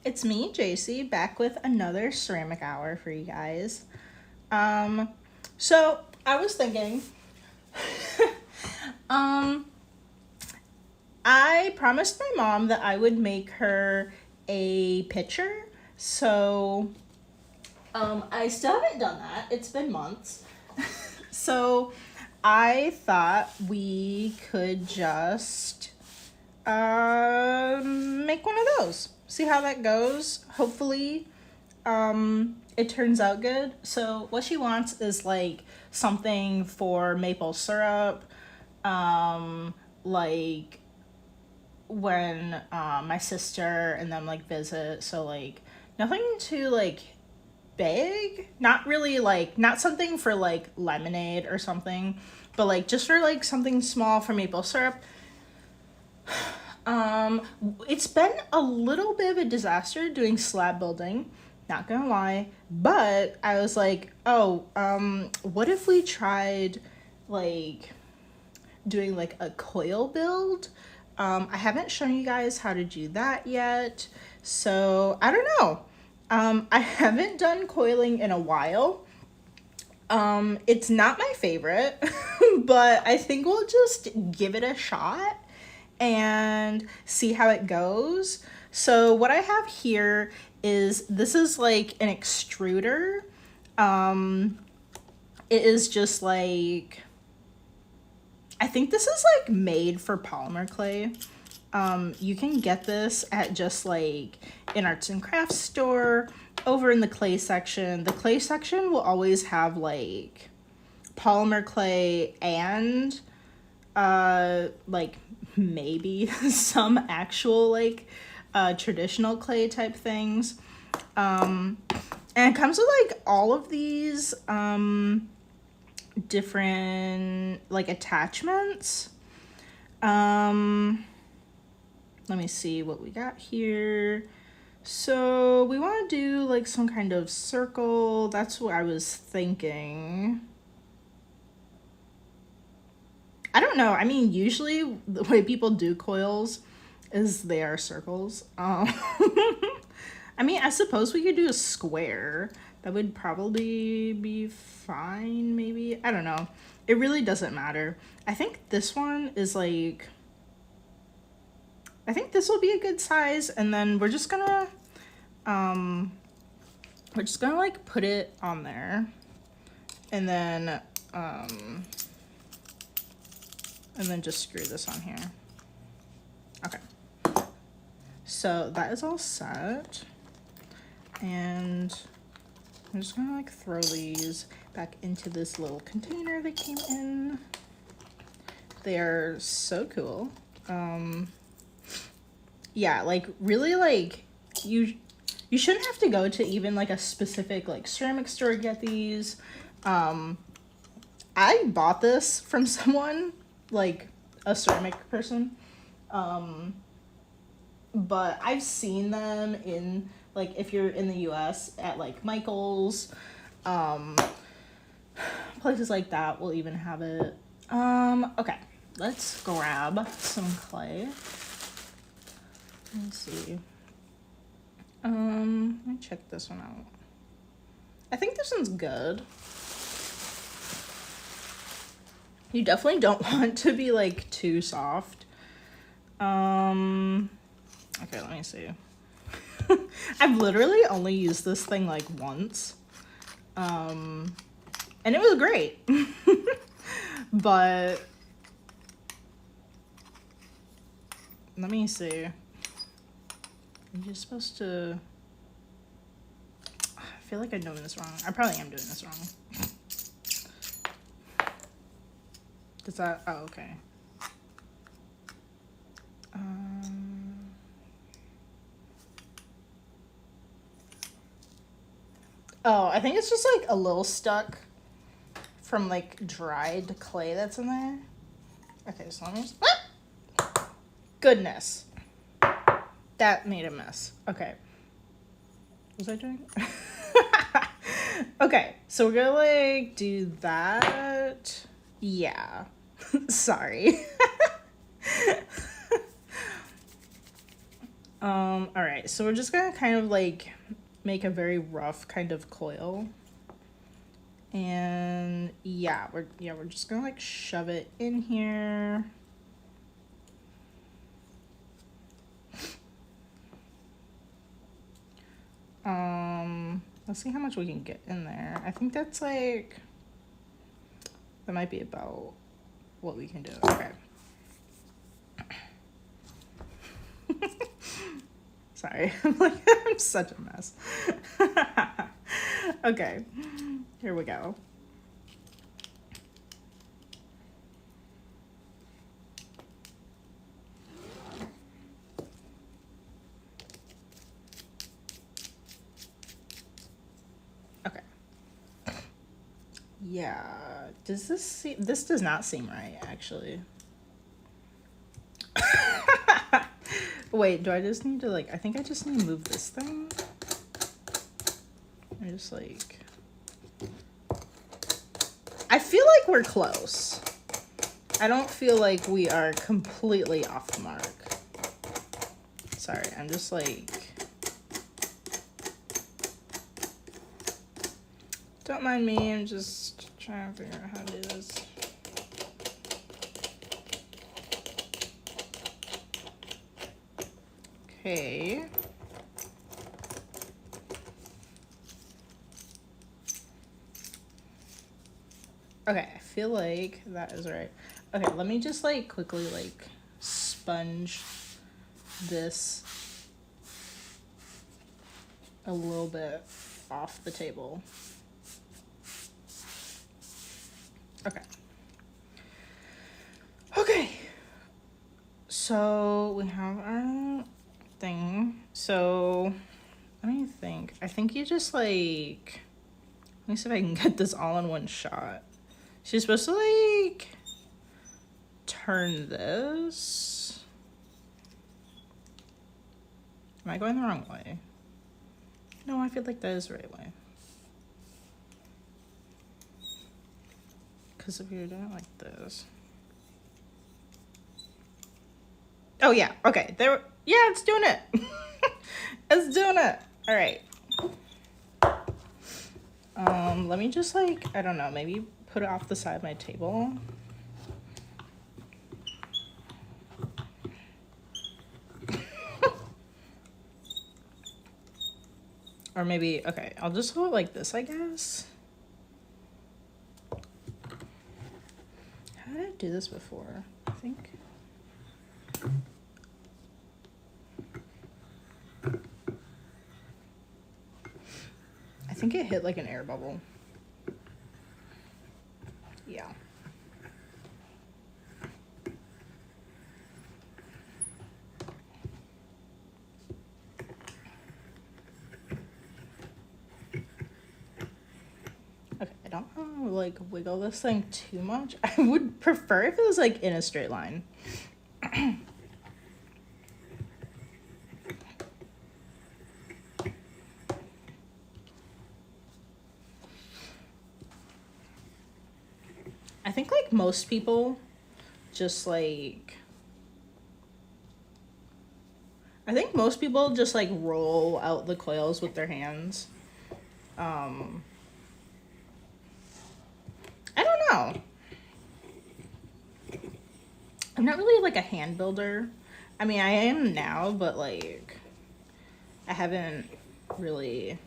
It's me, JC, back with another ceramic hour for you guys. So I was thinking, um, I promised my mom that I would make her a picture. So, I still haven't done that. It's been months. So I thought we could just make one of those. See how that goes. Hopefully, it turns out good. So what she wants is like something for maple syrup, like when my sister and them like visit. So like nothing too like big, not really like not something for like lemonade or something, but like just for like something small for maple syrup. It's been a little bit of a disaster doing slab building, not gonna lie, but I was like, oh, what if we tried like doing like a coil build? I haven't shown you guys how to do that yet, so I don't know. I haven't done coiling in a while. It's not my favorite, but I think we'll just give it a shot and see how it goes. So what I have here is this is like an extruder. It is just like, I think this is like made for polymer clay. You can get this at just like an arts and crafts store. Over in the clay section, the clay section will always have like polymer clay and like maybe some actual like traditional clay type things. And it comes with like all of these different like attachments. Let me see what we got here. So we want to do like some kind of circle. That's what I was thinking. I don't know. I mean, usually the way people do coils is they are circles. I mean, I suppose we could do a square. That would probably be fine, maybe. I don't know. It really doesn't matter. I think this one is like, I think this will be a good size, and then we're just gonna like put it on there, and then just screw this on here. Okay. So that is all set, and I'm just gonna like throw these back into this little container they came in. They are so cool. Yeah, like really like you shouldn't have to go to even like a specific like ceramic store to get these. I bought this from someone, like a ceramic person. But I've seen them in like if you're in the US at like Michael's, places like that will even have it. Okay, let's grab some clay. Let's see. Let me check this one out. I think this one's good. You definitely don't want to be like too soft. Okay, let me see. I've literally only used this thing like once. And it was great. But let me see. You're supposed to, I feel like I'm doing this wrong. I probably am doing this wrong. Does that, oh, okay. Oh, I think it's just like a little stuck from like dried clay that's in there. Okay, so let me just, goodness. That made a mess. Okay. What was I doing? Okay, so we're gonna like do that. Yeah. Sorry. All right, so we're just gonna kind of like make a very rough kind of coil. And yeah, we're just gonna like shove it in here. Let's see how much we can get in there. I think that's like, that might be about what we can do. Okay. Sorry, I'm such a mess. Okay, here we go. Okay. Yeah, this does not seem right, actually. Wait, do I just need to like, I think I just need to move this thing. I just like, I feel like we're close. I don't feel like we are completely off the mark. Sorry, I'm just like, don't mind me, I'm just trying to figure out how to do this. Okay. Okay, I feel like that is right. Okay, let me just like quickly like sponge this a little bit off the table. Okay. Okay. So we have our thing. So let me think. I think you just like, let me see if I can get this all in one shot. She's supposed to like turn this. Am I going the wrong way? No, I feel like that is the right way. Because if you're doing it like this. Oh yeah, okay. There, yeah, it's doing it. It's doing it. All right. Let me just like, I don't know, maybe put it off the side of my table. Or maybe, okay, I'll just hold it like this, I guess. How did I do this before? I think. I think it hit like an air bubble. Yeah. Okay, I don't want to like wiggle this thing too much. I would prefer if it was like in a straight line. I think like most people just like, I think most people just like roll out the coils with their hands. I don't know. I'm not really like a hand builder. I mean, I am now, but like, I haven't really,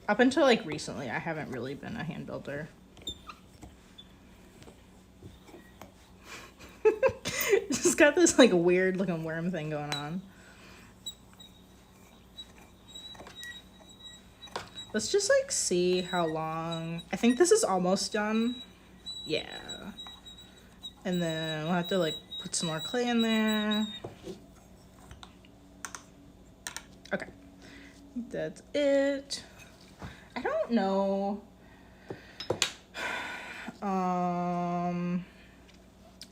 up until like recently, I haven't really been a hand builder. Just got this like weird looking worm thing going on. Let's just like see how long. I think this is almost done. Yeah. And then we'll have to like put some more clay in there. Okay. That's it. I don't know.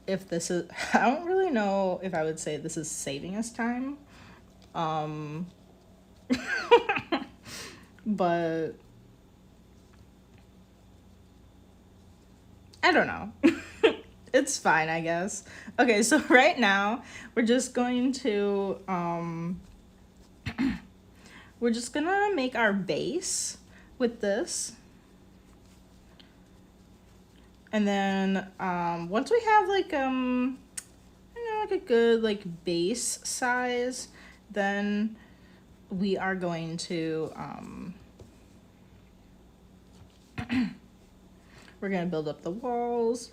If this is, I don't really know if I would say this is saving us time. But I don't know. It's fine, I guess. Okay, so right now we're just going to we're just gonna make our base with this. And then once we have like you know, like a good like base size, then we are going to we're gonna build up the walls.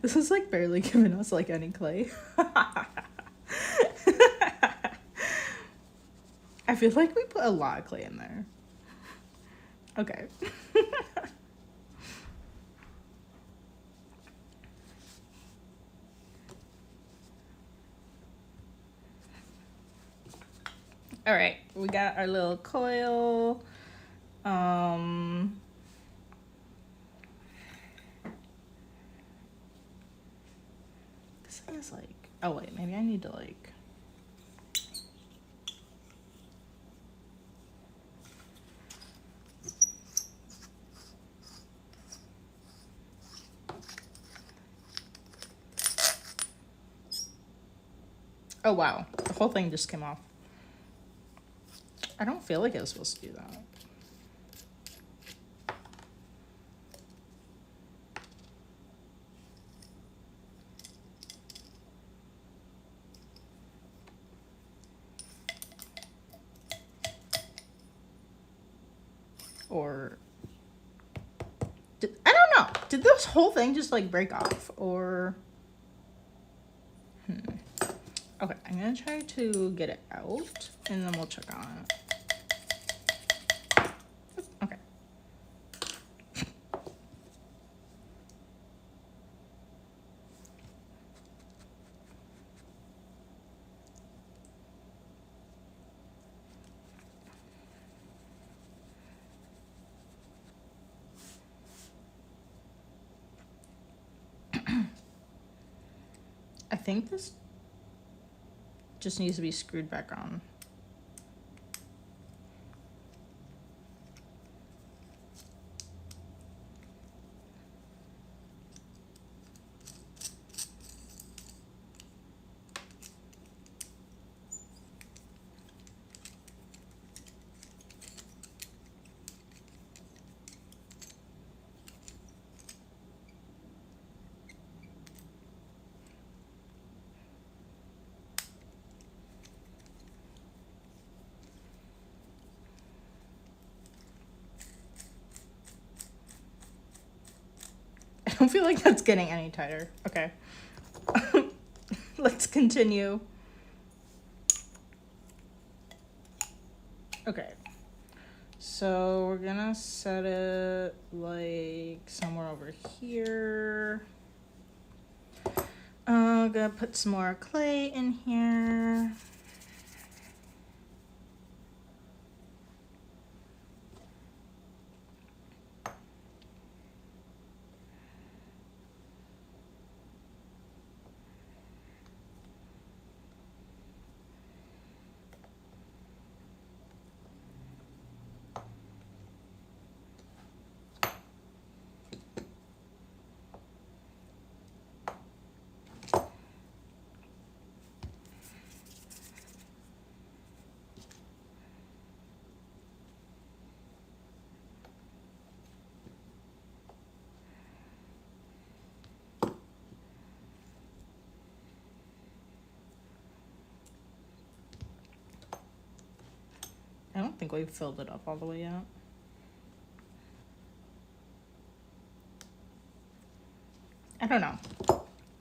This is like barely giving us like any clay. I feel like we put a lot of clay in there. Okay. All right, we got our little coil. This is like, oh wait, maybe I need to like, oh wow, the whole thing just came off. I don't feel like I was supposed to do that. Or, I don't know. Did this whole thing just like break off or? Okay, I'm gonna try to get it out and then we'll check on it. Okay. I think this just needs to be screwed back on. I don't feel like that's getting any tighter. Okay. Let's continue. Okay. So we're gonna set it like somewhere over here. I'm gonna put some more clay in here. I don't think we've filled it up all the way yet. I don't know.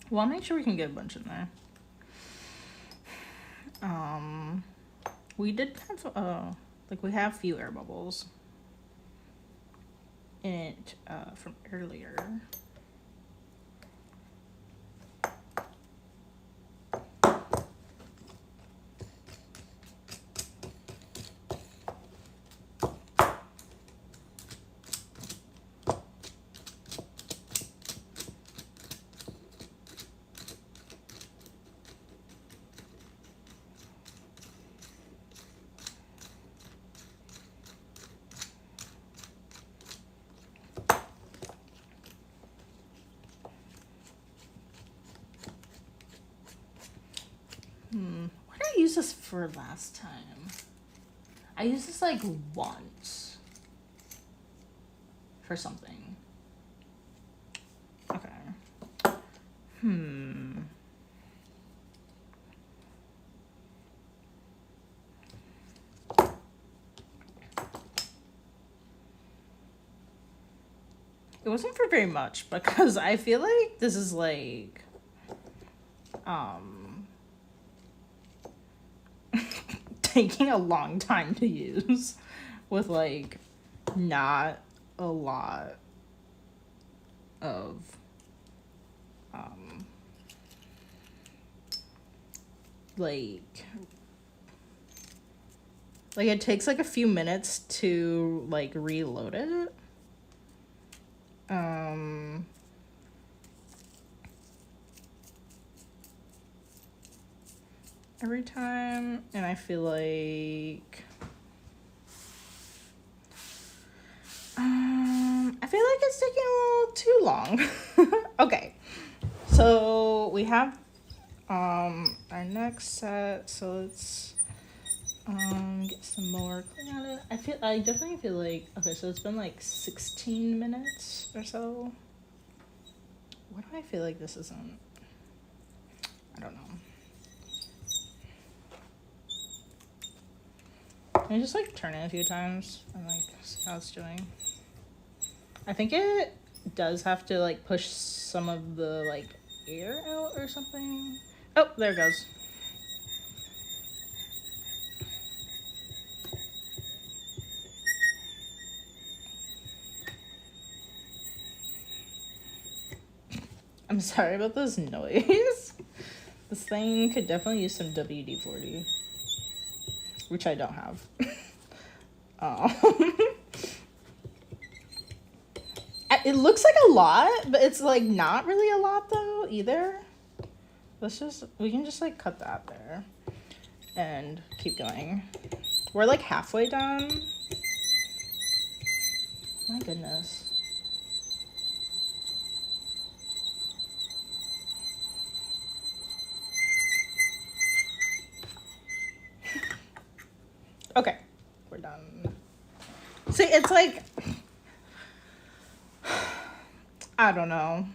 Well, I'll make sure we can get a bunch in there. We did have, like we have a few air bubbles in it from earlier. What did I use this for last time? I used this like once for something. Okay. It wasn't for very much because I feel like this is like taking a long time to use with like not a lot of like it takes like a few minutes to like reload it. Every time, and I feel like it's taking a little too long. Okay, so we have our next set, so let's get some more clean on it. I definitely feel like, okay, so it's been like 16 minutes or so. What do I feel like this isn't? I don't know. Can I just like turn it a few times and like see how it's doing? I think it does have to like push some of the like air out or something. Oh, there it goes. I'm sorry about this noise. This thing could definitely use some WD-40, which I don't have. It looks like a lot, but it's like not really a lot though either. We can just like cut that there and keep going. We're like halfway done. My goodness. Okay, we're done. See, it's like, I don't know.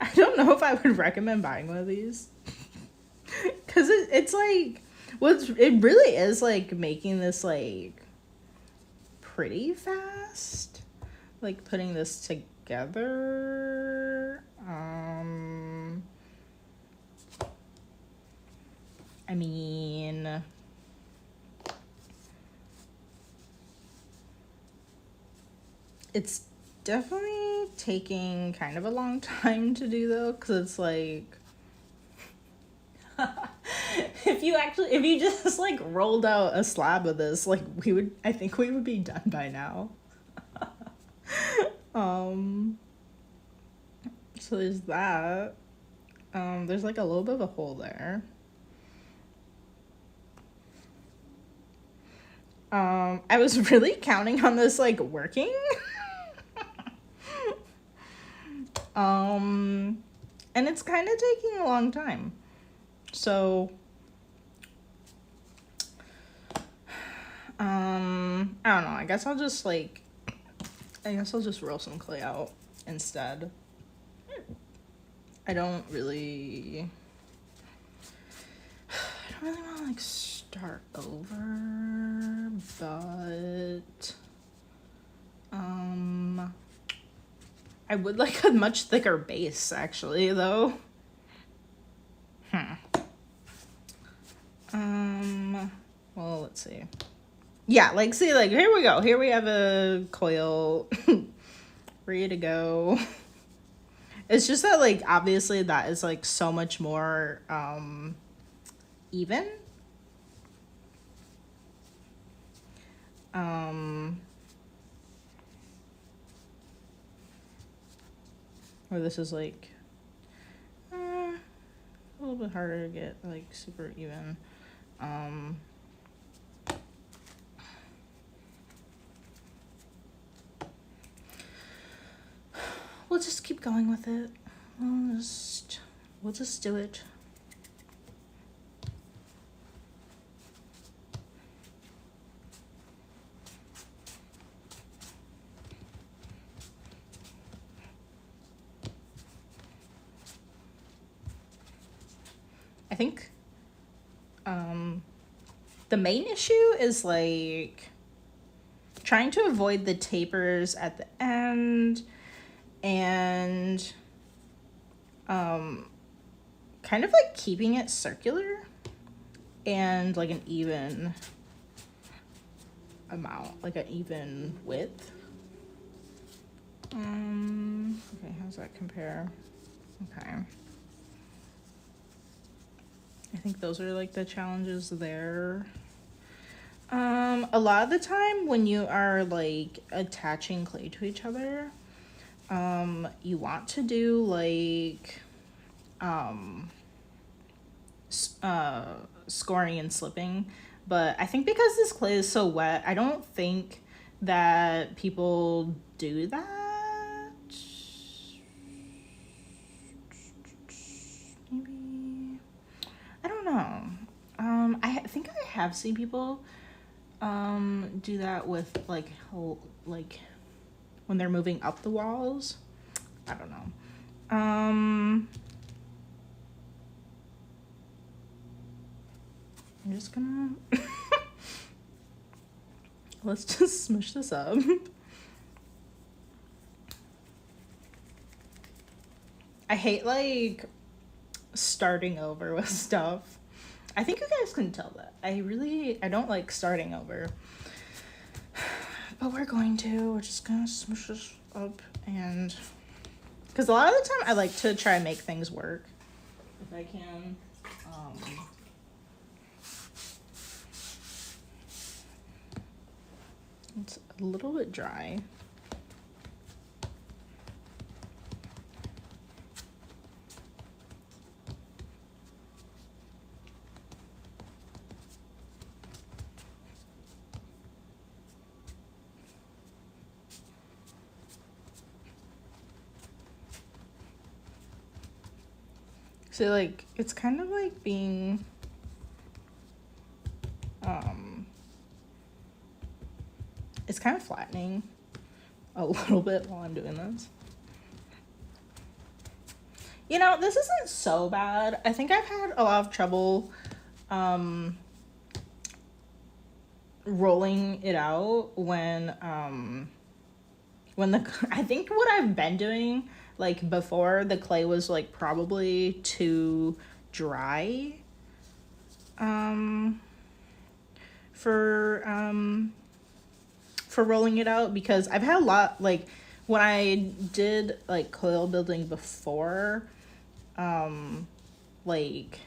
I don't know if I would recommend buying one of these. Because it's like, it really is like making this like pretty fast. Like putting this together. I mean, it's definitely taking kind of a long time to do though, because it's like if you just like rolled out a slab of this, like I think we would be done by now. So there's that. There's like a little bit of a hole there. I was really counting on this like working. And it's kind of taking a long time. So I don't know. I guess I'll just roll some clay out instead. I don't really want to like start over, but I would like a much thicker base actually though. Well, let's see. Yeah, like see, like here we go. Here we have a coil ready to go. It's just that like obviously that is like so much more even. Or this is like a little bit harder to get like super even. we'll just keep going with it. We'll just do it. I think the main issue is like trying to avoid the tapers at the end and kind of like keeping it circular and like an even amount, like an even width. Okay, how's that compare? Okay. I think those are like the challenges there. A lot of the time when you are like attaching clay to each other, you want to do like scoring and slipping, but I think because this clay is so wet, I don't think that people do that. Maybe, I don't know. I think I have seen people do that with like when they're moving up the walls. I don't know. I'm just gonna let's just smush this up. I hate like starting over with stuff. I think you guys can tell that. I don't like starting over. But we're just gonna smush this up, and because a lot of the time I like to try and make things work if I can. It's a little bit dry. So like it's kind of like being it's kind of flattening a little bit while I'm doing this. You know, this isn't so bad. I think I've had a lot of trouble rolling it out when the I think what I've been doing like before, the clay was like probably too dry for rolling it out, because I've had a lot, like when I did like coil building before, like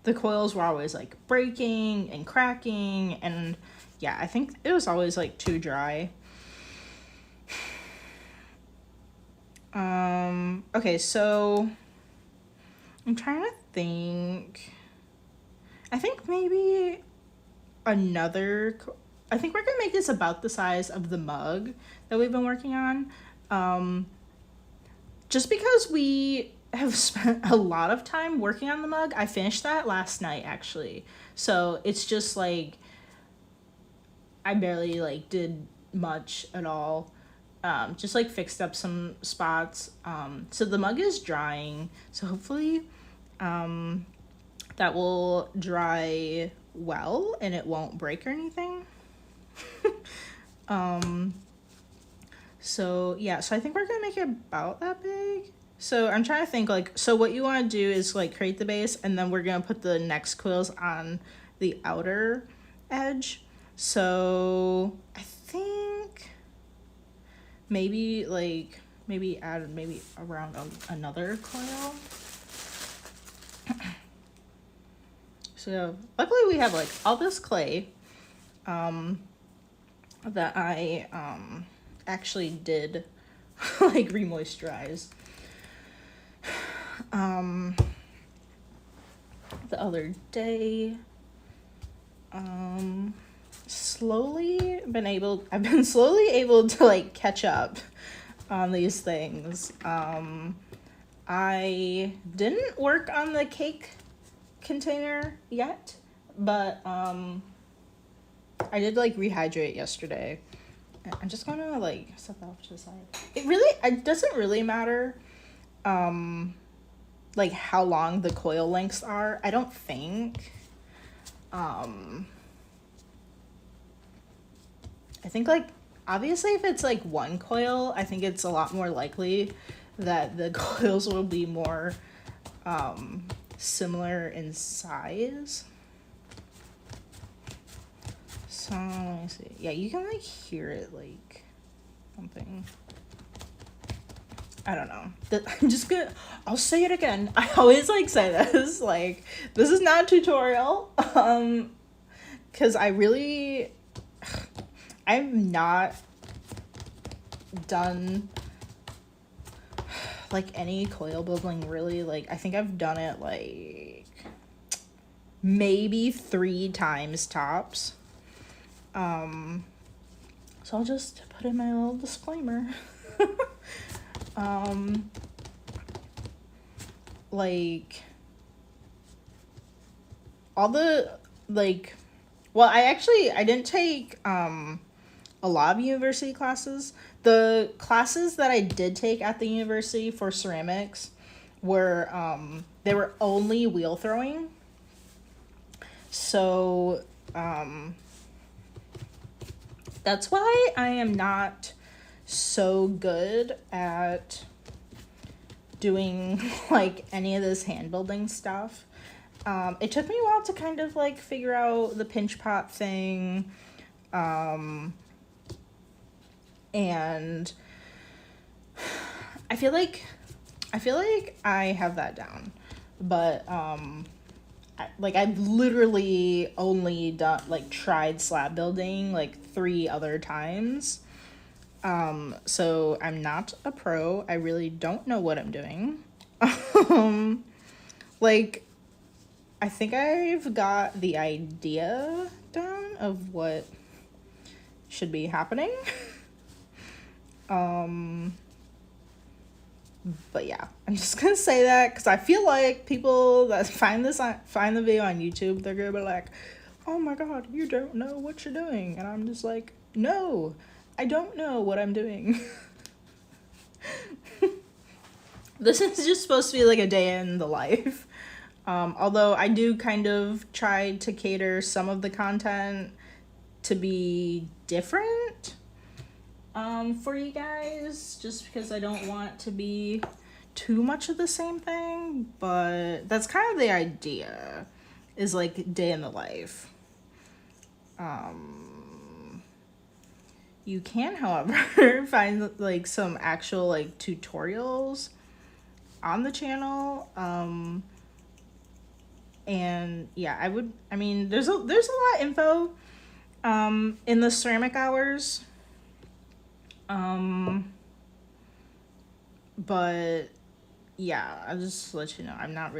the coils were always like breaking and cracking, and yeah, I think it was always like too dry. Okay, so I'm trying to think. I think maybe I think we're gonna make this about the size of the mug that we've been working on. Just because we have spent a lot of time working on the mug. I finished that last night actually. So it's just like I barely like did much at all. Just like fixed up some spots. So the mug is drying. So hopefully that will dry well and it won't break or anything. So yeah, so I think we're gonna make it about that big. So I'm trying to think like, so what you want to do is like create the base, and then we're gonna put the next coils on the outer edge. So I think maybe add around another coil. So luckily we have like all this clay that I actually did like re-moisturize the other day. I've been slowly able to like catch up on these things. I didn't work on the cake container yet, but I did like rehydrate yesterday. I'm just gonna like set that off to the side. It doesn't really matter like how long the coil lengths are. I don't think. I think like obviously if it's like one coil, I think it's a lot more likely that the coils will be more similar in size. So let me see. Yeah, you can like hear it like something. I don't know. I'm just gonna, I'll say it again. I always like say this, like, this is not a tutorial. Cause I've not done like any coil building really. Like, I think I've done it like maybe 3 times tops. So I'll just put in my little disclaimer. Like all the like, well, I didn't take a lot of university classes. The classes that I did take at the university for ceramics were they were only wheel throwing. So that's why I am not so good at doing like any of this hand building stuff. It took me a while to kind of like figure out the pinch pot thing. And I feel like I have that down, but I've literally only done like tried slab building like 3 other times. So I'm not a pro. I really don't know what I'm doing. Like, I think I've got the idea down of what should be happening. But yeah, I'm just gonna say that because I feel like people that find the video on YouTube, they're gonna be like, oh my god, you don't know what you're doing. And I'm just like, no, I don't know what I'm doing. This is just supposed to be like a day in the life. Although I do kind of try to cater some of the content to be different for you guys, just because I don't want to be too much of the same thing. But that's kind of the idea, is like day in the life. You can, however, find like some actual like tutorials on the channel. And yeah, I mean, there's a lot of info in the ceramic hours. But yeah, I'll just let you know, I'm not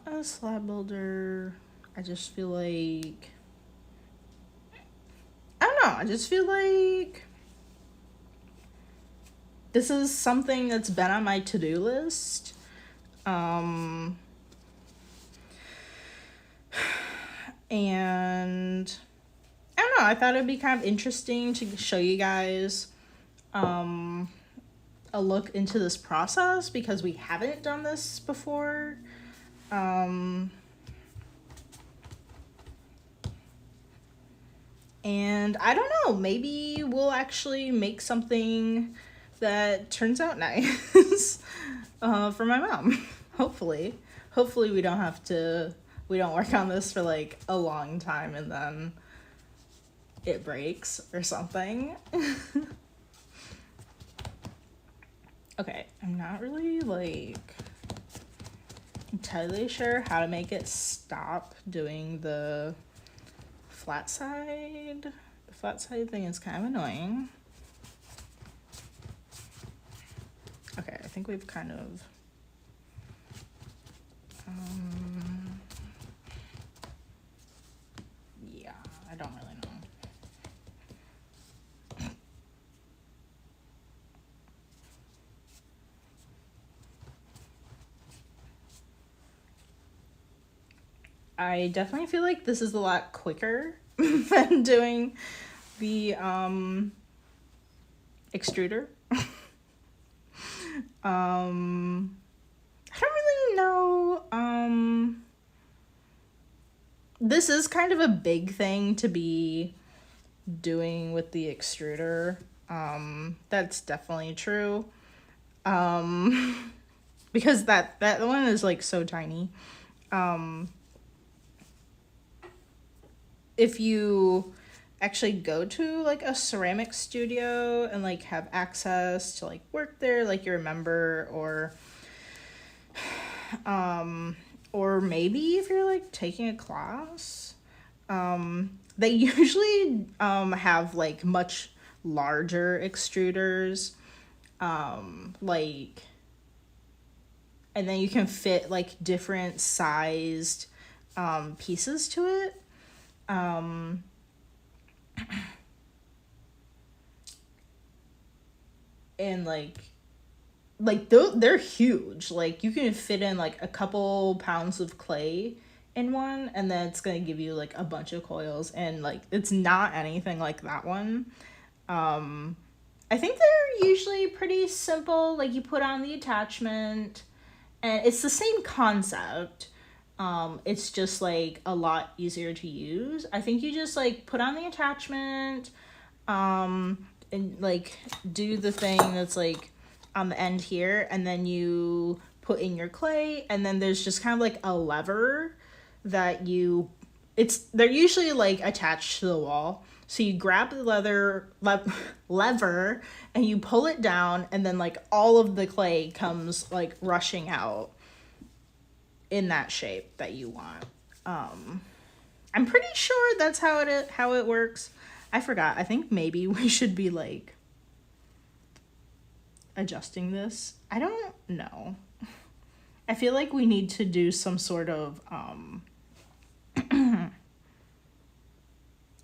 a slab builder. I just feel like, I don't know, I just feel like this is something that's been on my to-do list. And I don't know, I thought it'd be kind of interesting to show you guys a look into this process, because we haven't done this before. And I don't know, maybe we'll actually make something that turns out nice for my mom. Hopefully we don't work on this for like a long time and then it breaks or something. Okay, I'm not really like entirely sure how to make it stop doing the flat side. The flat side thing is kind of annoying. Okay, I think we've kind of yeah, I don't really know. I definitely feel like this is a lot quicker than doing the extruder. I don't really know. This is kind of a big thing to be doing with the extruder. That's definitely true. Because that one is like so tiny. If you actually go to like a ceramic studio and like have access to like work there, like you're a member, or maybe if you're like taking a class, they usually have like much larger extruders, like, and then you can fit like different sized pieces to it. And they're huge. Like you can fit in like a couple pounds of clay in one, and then it's gonna give you like a bunch of coils, and like it's not anything like that one. I think they're usually pretty simple. Like you put on the attachment, and it's the same concept. It's just like a lot easier to use. I think you just like put on the attachment, and like do the thing that's like on the end here, and then you put in your clay, and then there's just kind of like a lever that they're usually like attached to the wall. So you grab the lever and you pull it down, and then like all of the clay comes like rushing out in that shape that you want. I'm pretty sure that's how it works. I forgot. I think maybe we should be like adjusting this. I don't know. I feel like we need to do some sort of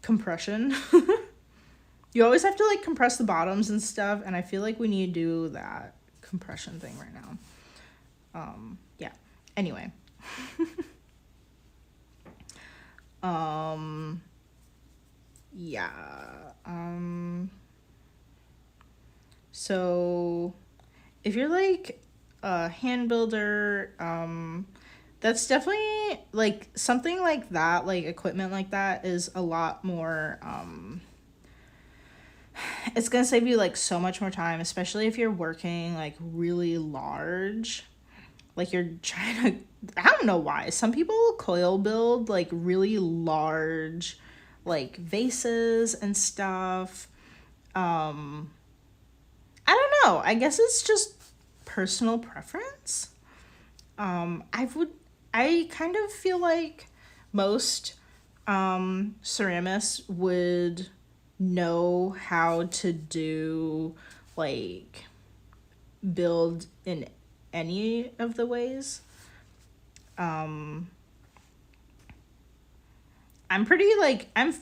compression. You always have to like compress the bottoms and stuff, and I feel like we need to do that compression thing right now. Yeah. Anyway. Yeah. So if you're like a hand builder, that's definitely like something like that, like equipment like that is a lot more, it's gonna save you like so much more time, especially if you're working like really large. Like you're trying to, I don't know why. Some people coil build like really large like vases and stuff. I don't know. I guess it's just personal preference. I kind of feel like most ceramists would know how to do like build in any of the ways. I'm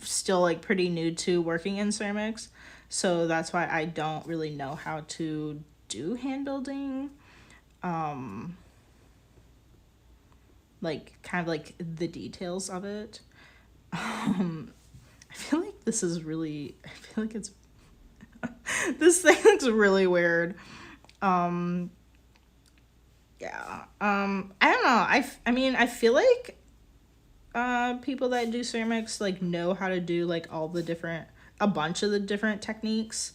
still like pretty new to working in ceramics, so that's why I don't really know how to do hand building. Like kind of like the details of it. I feel like this is really, I feel like it's, this thing looks really weird. Yeah. I don't know. I mean, I feel like people that do ceramics like know how to do like a bunch of the different techniques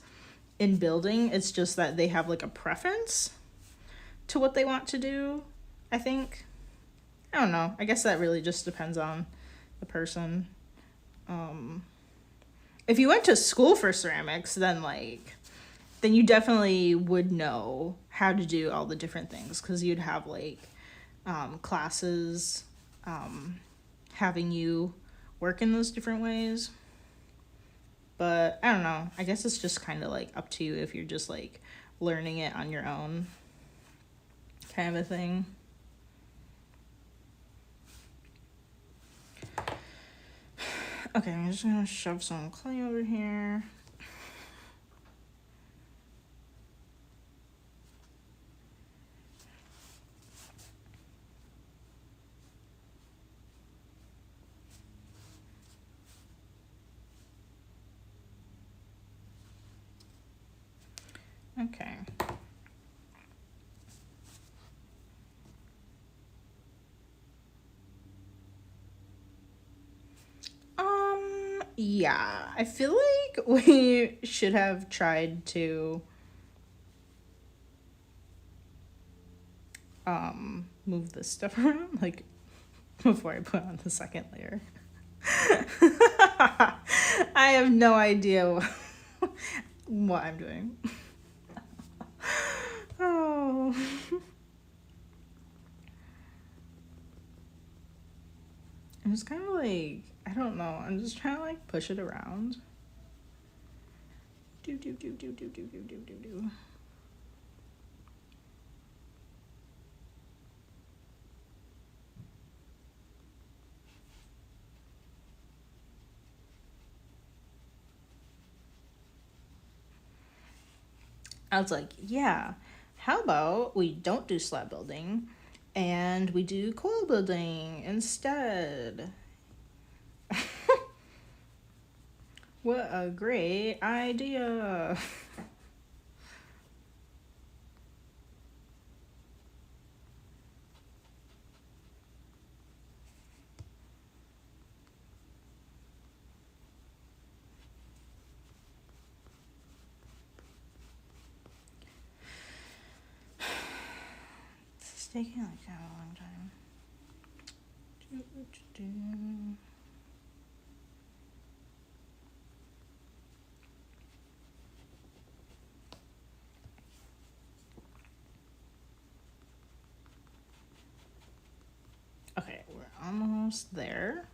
in building. It's just that they have like a preference to what they want to do, I think. I don't know. I guess that really just depends on the person. If you went to school for ceramics, then you definitely would know how to do all the different things, because you'd have like classes having you work in those different ways. But I don't know. I guess it's just kind of like up to you if you're just like learning it on your own, kind of a thing. Okay, I'm just gonna shove some clay over here. Okay. Yeah, I feel like we should have tried to move this stuff around, like, before I put on the second layer. I have no idea what I'm doing. Oh. I'm just kind of like, I don't know. I'm just trying to like push it around. Do do do do do do do do do do. I was like, yeah, how about we don't do slab building and we do coil building instead? What a great idea. It's taking like a long time. Okay, we're almost there.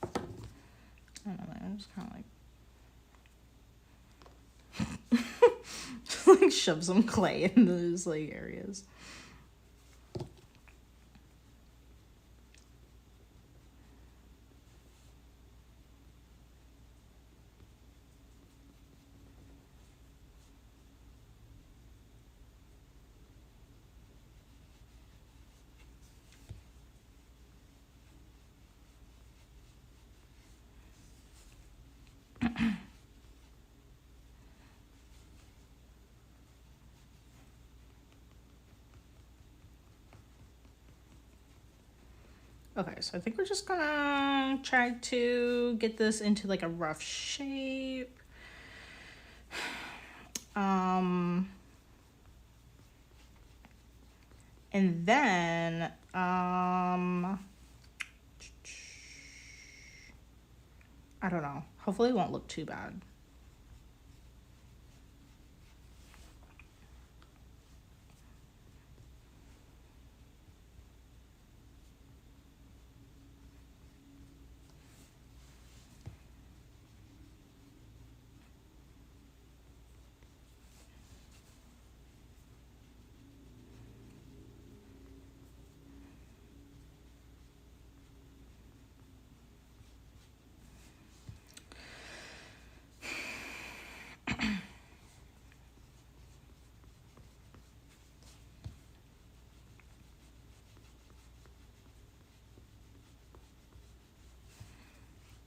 I don't know, I'm just kind of like shove some clay in those like areas. Okay, so I think we're just gonna try to get this into like a rough shape. And then, I don't know. Hopefully it won't look too bad.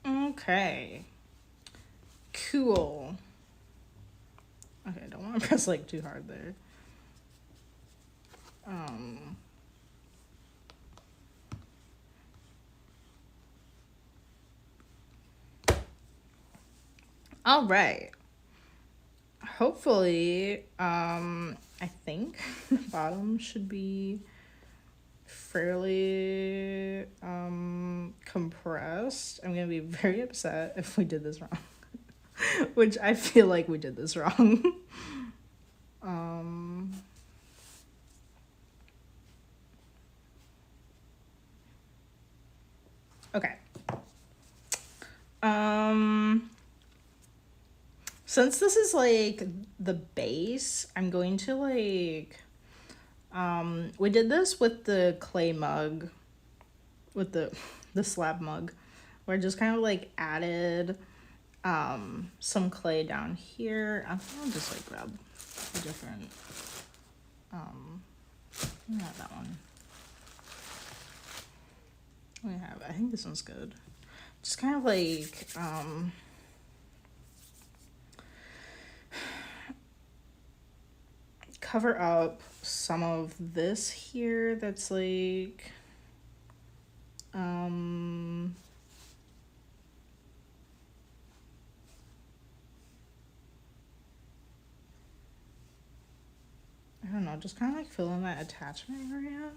Okay. Cool. Okay, I don't want to press like too hard there. All right. Hopefully, I think the bottom should be fairly compressed. I'm gonna be very upset if we did this wrong. Which I feel like we did this wrong. Okay. Since this is like the base, I'm going to like we did this with the clay mug, with the slab mug, where I just kind of like added some clay down here. I'll just like grab a different not that one. We have, I think this one's good. just kind of like cover up some of this here that's like I don't know, just kind of like fill in that attachment area.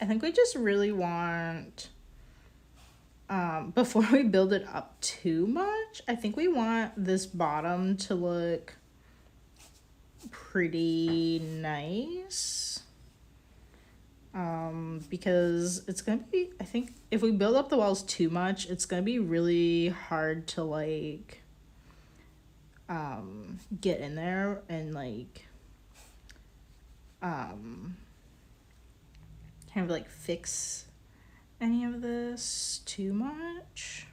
I think we just really want, before we build it up too much, I think we want this bottom to look pretty nice. Because it's gonna be, I think if we build up the walls too much, it's gonna be really hard to like get in there and like kind of like fix any of this too much.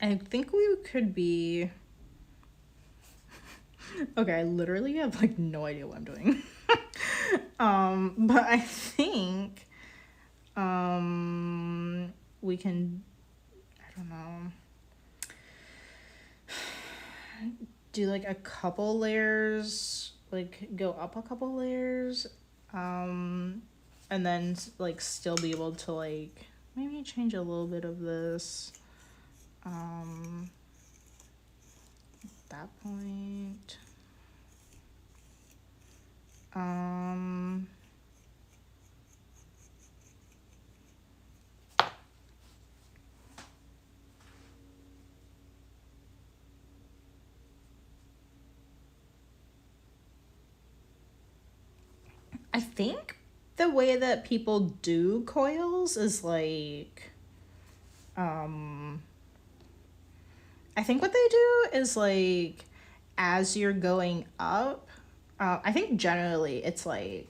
I think we could be okay, I literally have like no idea what I'm doing. But I think we can, I don't know, do like a couple layers, like go up a couple layers, and then like still be able to like maybe change a little bit of this at that point. I think the way that people do coils is like, I think what they do is like, as you're going up, I think generally it's like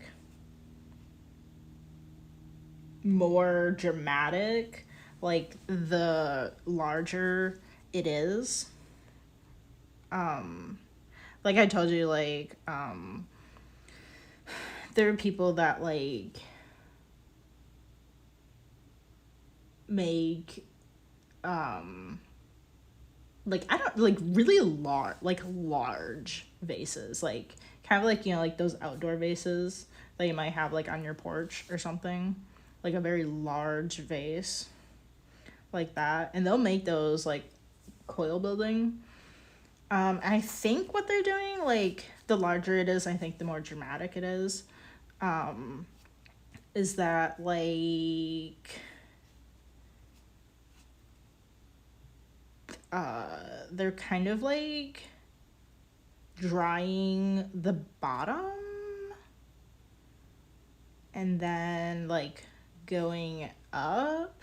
more dramatic, like the larger it is. Like I told you, like, there are people that like make like I don't like really large vases, like kind of like, you know, like those outdoor vases that you might have like on your porch or something, like a very large vase like that, and they'll make those like coil building. I think what they're doing, like the larger it is, I think the more dramatic it is that like they're kind of like drying the bottom and then like going up.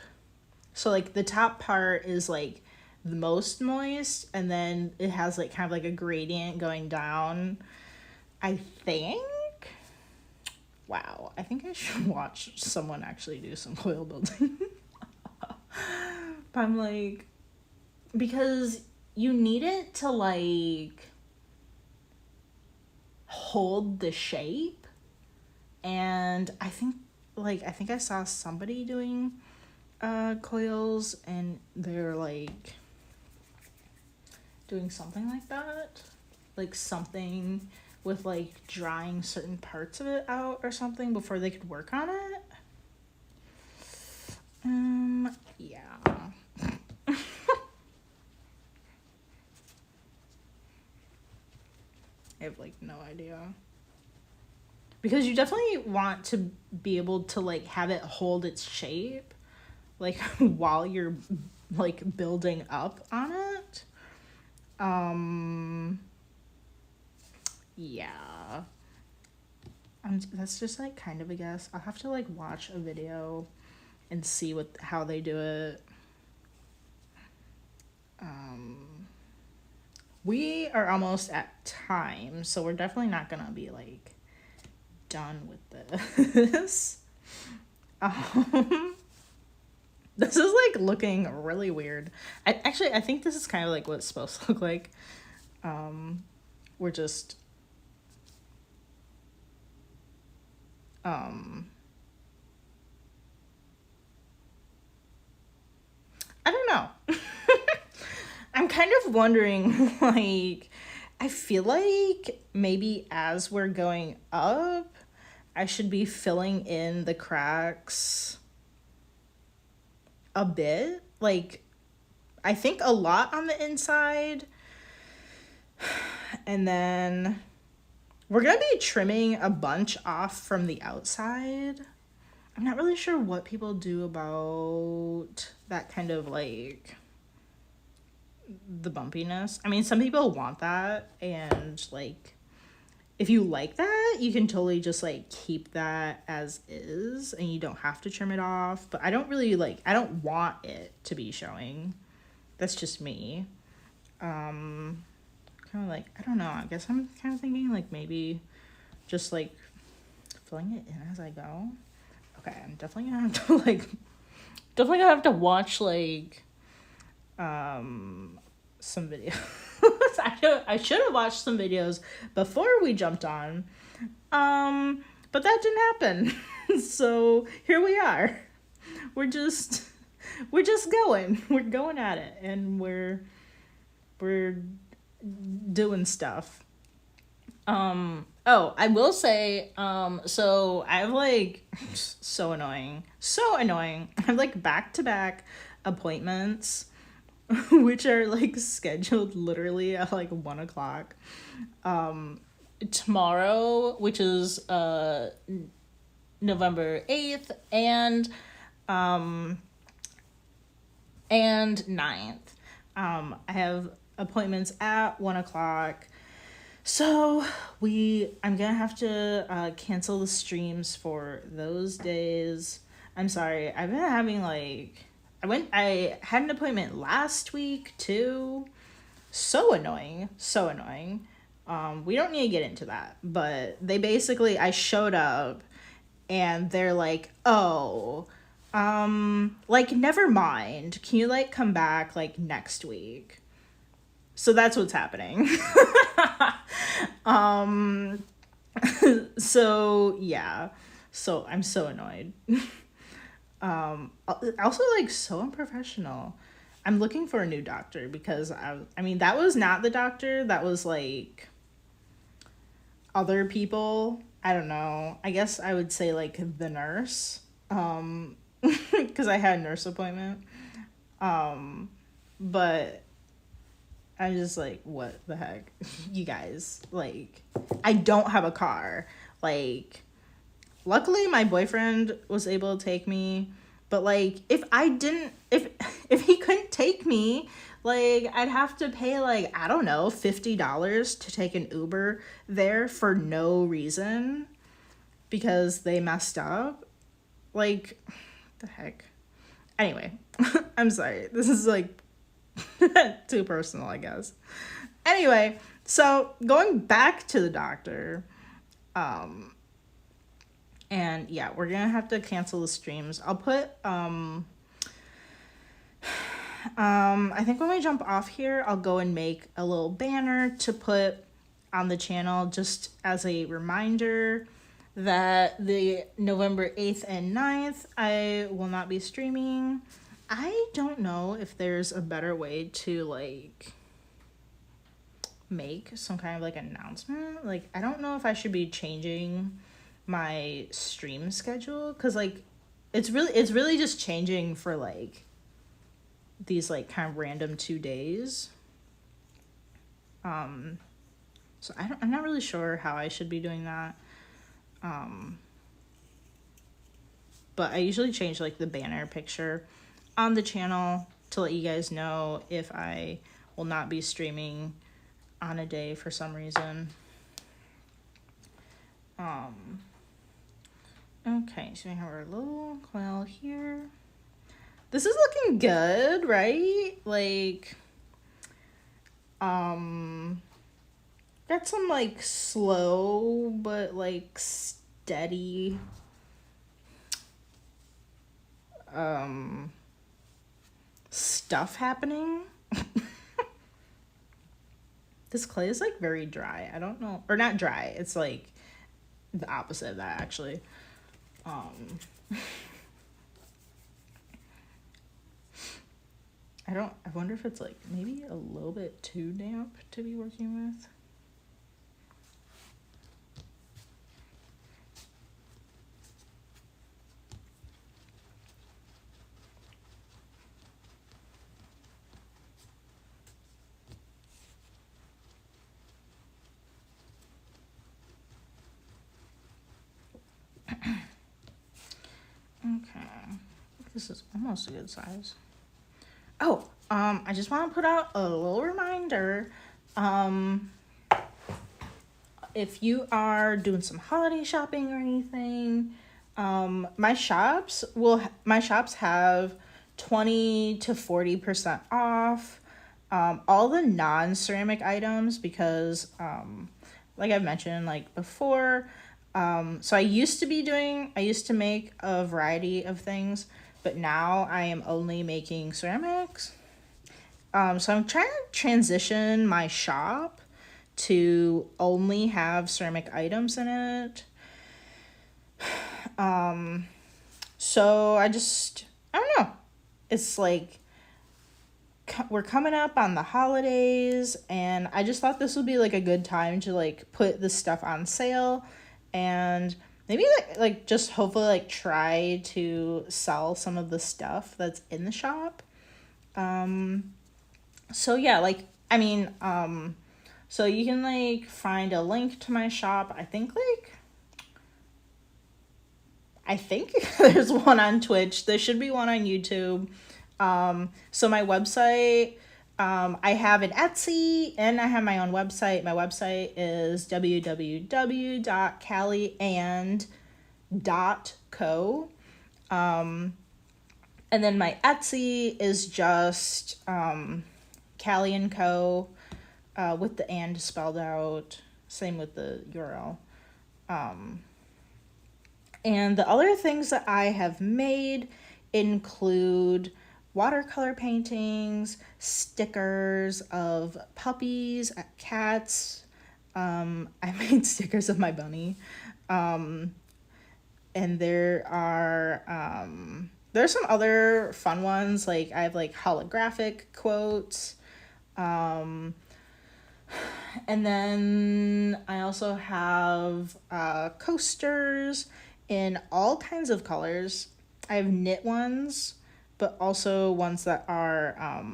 So like the top part is like the most moist, and then it has like kind of like a gradient going down, I think. Wow, I think I should watch someone actually do some coil building. But I'm like, because you need it to like hold the shape, And I think I saw somebody doing coils, and they're like doing something like that, like something with like drying certain parts of it out or something before they could work on it. Yeah. I have like no idea. Because you definitely want to be able to like have it hold its shape like while you're like building up on it. Yeah. That's just like kind of a guess. I'll have to like watch a video and see how they do it. We are almost at time, so we're definitely not gonna be like done with this. This is like looking really weird. I think this is kind of like what it's supposed to look like. We're just I don't know. I'm kind of wondering, like, I feel like maybe as we're going up, I should be filling in the cracks a bit. Like, I think a lot on the inside. And then we're going to be trimming a bunch off from the outside. I'm not really sure what people do about that kind of like the bumpiness. I mean, some people want that, and like if you like that, you can totally just like keep that as is and you don't have to trim it off. But I don't want it to be showing. That's just me. Kind of like, I don't know, I guess I'm kind of thinking like maybe just like filling it in as I go. Okay, I'm definitely gonna have to watch like some videos. I should have watched some videos before we jumped on, but that didn't happen. So here we are. We're just going. We're going at it, and we're doing stuff. I will say, so I have like so annoying. I have like back-to-back appointments which are like scheduled literally at like 1:00. Tomorrow, which is November 8th, and 9th. I have appointments at 1:00. So I'm gonna have to cancel the streams for those days. I'm sorry. I've been having like I had an appointment last week too. So annoying. We don't need to get into that, but I showed up and they're like, "Oh, like never mind. Can you like come back like next week?" So that's what's happening. So yeah. So I'm so annoyed. Also like so unprofessional. I'm looking for a new doctor because I mean that was not the doctor, that was like other people. I don't know. I guess I would say like the nurse. Because I had a nurse appointment. But I'm just like, what the heck? You guys, like, I don't have a car. Like, luckily my boyfriend was able to take me, but like if he couldn't take me, like I'd have to pay like, I don't know, $50 to take an Uber there for no reason because they messed up. Like, the heck. Anyway, I'm sorry. This is like too personal, I guess. Anyway, so going back to the doctor, and yeah, we're gonna have to cancel the streams. I'll put I think when we jump off here, I'll go and make a little banner to put on the channel just as a reminder that the November 8th and 9th, I will not be streaming. I don't know if there's a better way to like make some kind of like announcement. Like, I don't know if I should be changing my stream schedule because like it's really just changing for like these like kind of random 2 days. So I'm not really sure how I should be doing that. But I usually change like the banner picture on the channel to let you guys know if I will not be streaming on a day for some reason. Okay, so we have our little coil here. This is looking good, right? Like, got some like slow but like steady stuff happening. This clay is like very dry. I don't know, or not dry. It's like the opposite of that actually. I wonder if it's like maybe a little bit too damp to be working with. Okay, this is almost a good size. Oh, I just want to put out a little reminder. If you are doing some holiday shopping or anything, my shops have 20 to 40% off all the non-ceramic items because like I've mentioned like before, so I used to make a variety of things, but now I am only making ceramics. So I'm trying to transition my shop to only have ceramic items in it. So I don't know. It's like we're coming up on the holidays and I just thought this would be like a good time to like put this stuff on sale and maybe like just hopefully like try to sell some of the stuff that's in the shop. So yeah, like I mean, so you can like find a link to my shop. I think there's one on Twitch. There should be one on YouTube. So my website, I have an Etsy and I have my own website. My website is www.callieand.co. And then my Etsy is just Callie and Co. With the and spelled out. Same with the URL. And the other things that I have made include watercolor paintings, stickers of puppies, cats. I made stickers of my bunny. And there's some other fun ones. Like I have like holographic quotes. And then I also have coasters in all kinds of colors. I have knit ones, but also ones that are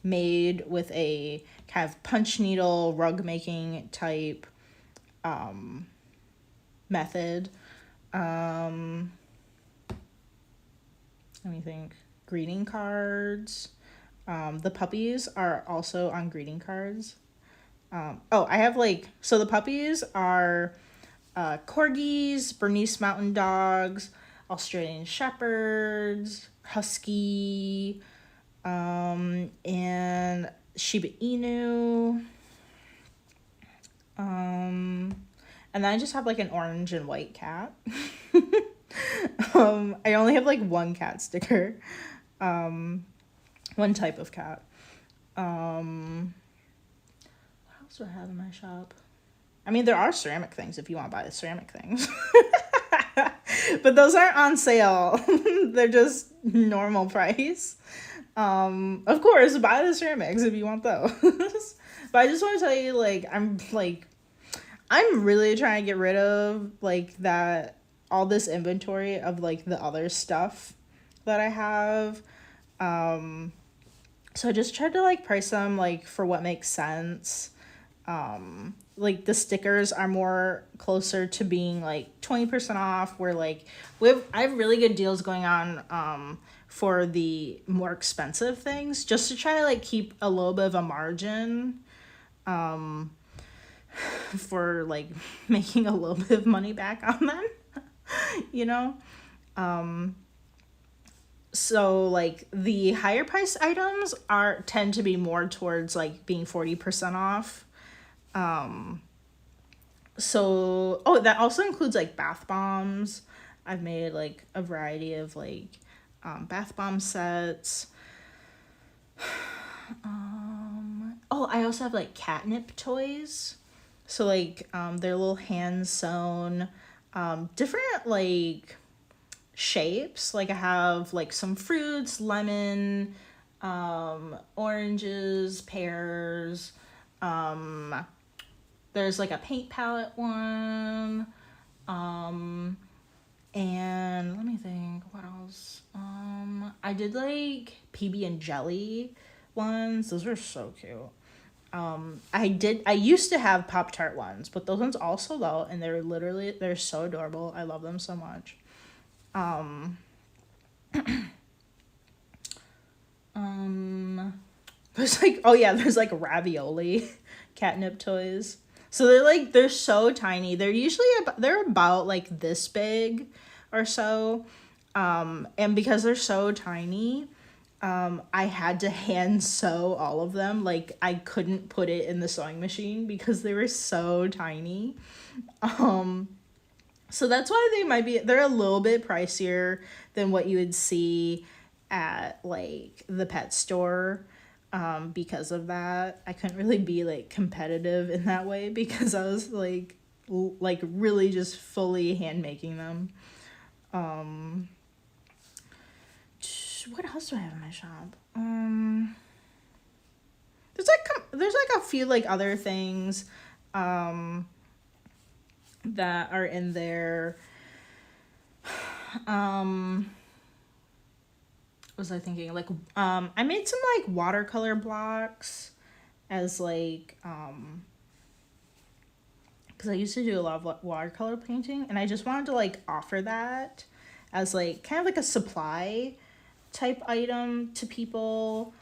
made with a kind of punch needle rug making type method. Let me think. Greeting cards. The puppies are also on greeting cards. I have so the puppies are corgis, Bernese Mountain Dogs, Australian Shepherds, Husky, and Shiba Inu. And then I just have like an orange and white cat. I only have like one cat sticker. One type of cat. What else do I have in my shop? I mean, there are ceramic things if you want to buy the ceramic things. But those aren't on sale. They're just normal price. Of course, buy the ceramics if you want those. But I just want to tell you, like, I'm really trying to get rid of, like, that, all this inventory of, like, the other stuff that I have. So I just tried to, like, price them, like, for what makes sense. Like, the stickers are more closer to being, like, 20% off, where, like, I have really good deals going on, for the more expensive things, just to try to, like, keep a little bit of a margin, for, like, making a little bit of money back on them, you know? So, like, the higher price items tend to be more towards, like, being 40% off. So, oh, that also includes, like, bath bombs. I've made, like, a variety of, like, bath bomb sets. Oh, I also have, like, catnip toys. So, like, they're little hand sewn, different, like, shapes. Like, I have, like, some fruits, lemon, oranges, pears. There's, like, a paint palette one. And let me think, what else? I did, like, PB and jelly ones. Those were so cute. I used to have Pop-Tart ones, but those ones all sold out, and they're so adorable. I love them so much. There's, like, oh yeah, there's, like, ravioli catnip toys. So they're so tiny. They're about, like, this big or so. And because they're so tiny, I had to hand sew all of them. Like, I couldn't put it in the sewing machine because they were so tiny. So that's why they're a little bit pricier than what you would see at, like, the pet store. Because of that, I couldn't really be, like, competitive in that way because I was, like, really just fully hand making them. What else do I have in my shop? There's like a few, like, other things, that are in there. What was I thinking? Like, I made some, like, watercolor blocks as, like, because I used to do a lot of watercolor painting, and I just wanted to, like, offer that as, like, kind of like a supply type item to people,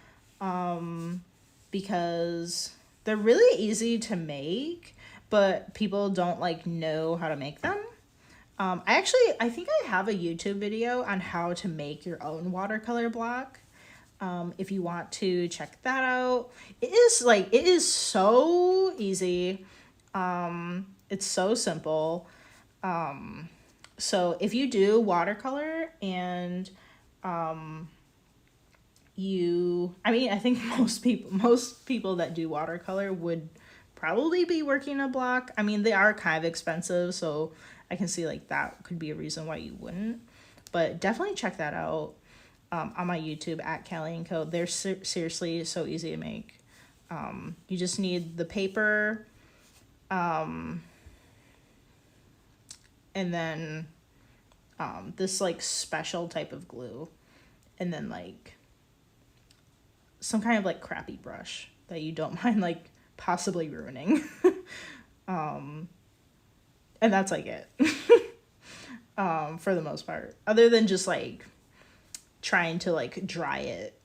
because they're really easy to make, but people don't, like, know how to make them. I think I have a YouTube video on how to make your own watercolor block. If you want to check that out, it is so easy. It's so simple. So if you do watercolor and, I think most people that do watercolor would probably be working a block. I mean, they are kind of expensive, so I can see, like, that could be a reason why you wouldn't. But definitely check that out, on my YouTube at Callie & Co. They're seriously so easy to make. You just need the paper, and then, this, like, special type of glue, and then, like, some kind of, like, crappy brush that you don't mind, like, possibly ruining. And that's, like, it. For the most part, other than just, like, trying to, like, dry it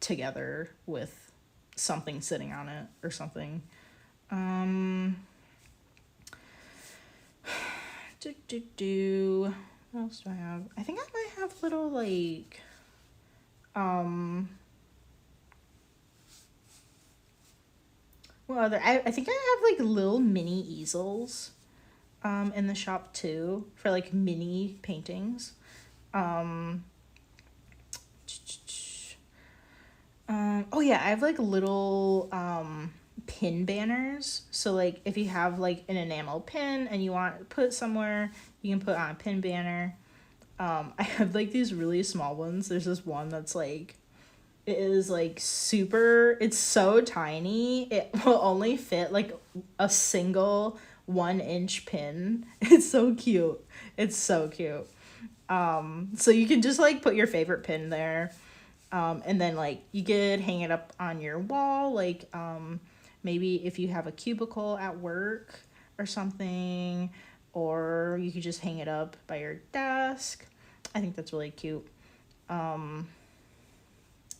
together with something sitting on it or something. What else do I have? I think I might have little, like, I think I have, like, little mini easels, in the shop too, for, like, mini paintings. Oh yeah, I have, like, little, pin banners. So like if you have like an enamel pin and you want to put somewhere, you can put on a pin banner. I have like these really small ones. There's this one that's like, it is like super, it's so tiny. It will only fit like a single 1 inch pin. It's so cute. It's so cute. So you can just like put your favorite pin there. And then like you could hang it up on your wall, like maybe if you have a cubicle at work or something, or you could just hang it up by your desk. I think that's really cute. I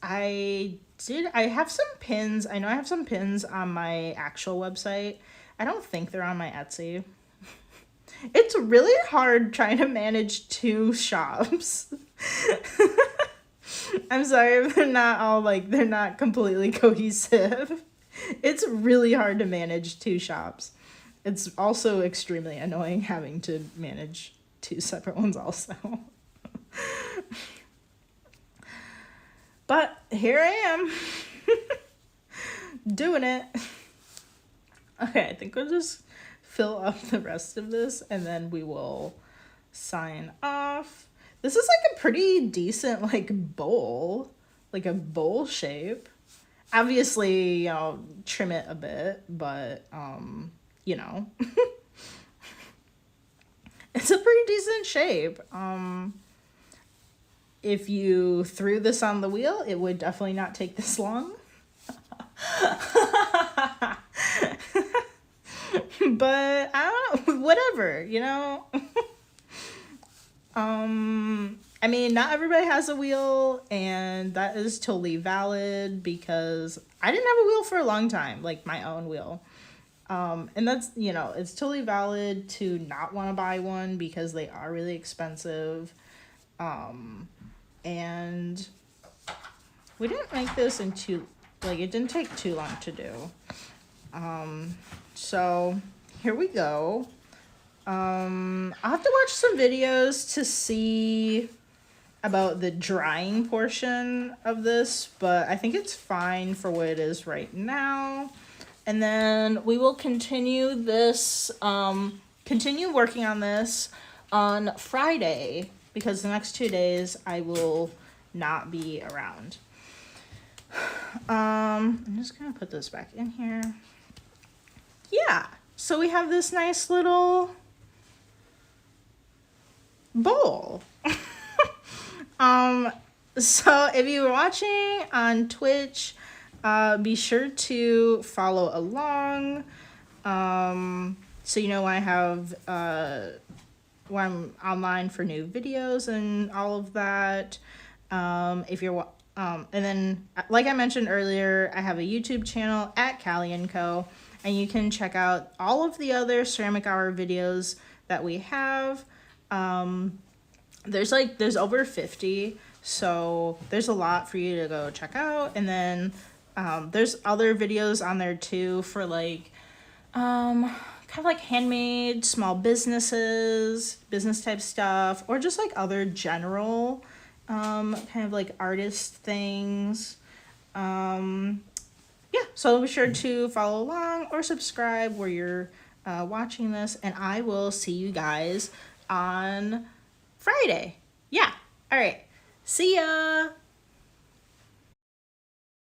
have some pins. I know I have some pins on my actual website. I don't think they're on my Etsy. It's really hard trying to manage 2 shops. I'm sorry if they're not completely cohesive. It's really hard to manage 2 shops. It's also extremely annoying having to manage 2 separate ones also. But here I am. Doing it. Okay, I think we'll just fill up the rest of this and then we will sign off. This is like a pretty decent like bowl, like a bowl shape. Obviously, you know, trim it a bit, but you know. It's a pretty decent shape. If you threw this on the wheel, it would definitely not take this long. But I don't know, whatever, you know. I mean, not everybody has a wheel, and that is totally valid because I didn't have a wheel for a long time, like my own wheel. And that's, you know, it's totally valid to not want to buy one because they are really expensive. And we didn't make this it didn't take too long to do. So here we go. I'll have to watch some videos to see about the drying portion of this, but I think it's fine for what it is right now. And then we will continue this, continue working on this on Friday because the next 2 days I will not be around. I'm just gonna put this back in here. Yeah, so we have this nice little bowl. So if you're watching on Twitch, be sure to follow along. So you know when I have when I'm online for new videos and all of that. If you're and then like I mentioned earlier, I have a YouTube channel at Callie & Co. And you can check out all of the other Ceramic Hour videos that we have. There's over 50, so there's a lot for you to go check out. And then there's other videos on there too for like kind of like handmade small businesses, business type stuff, or just like other general kind of like artist things. Yeah, so be sure to follow along or subscribe where you're watching this, and I will see you guys on Friday. Yeah, all right. See ya.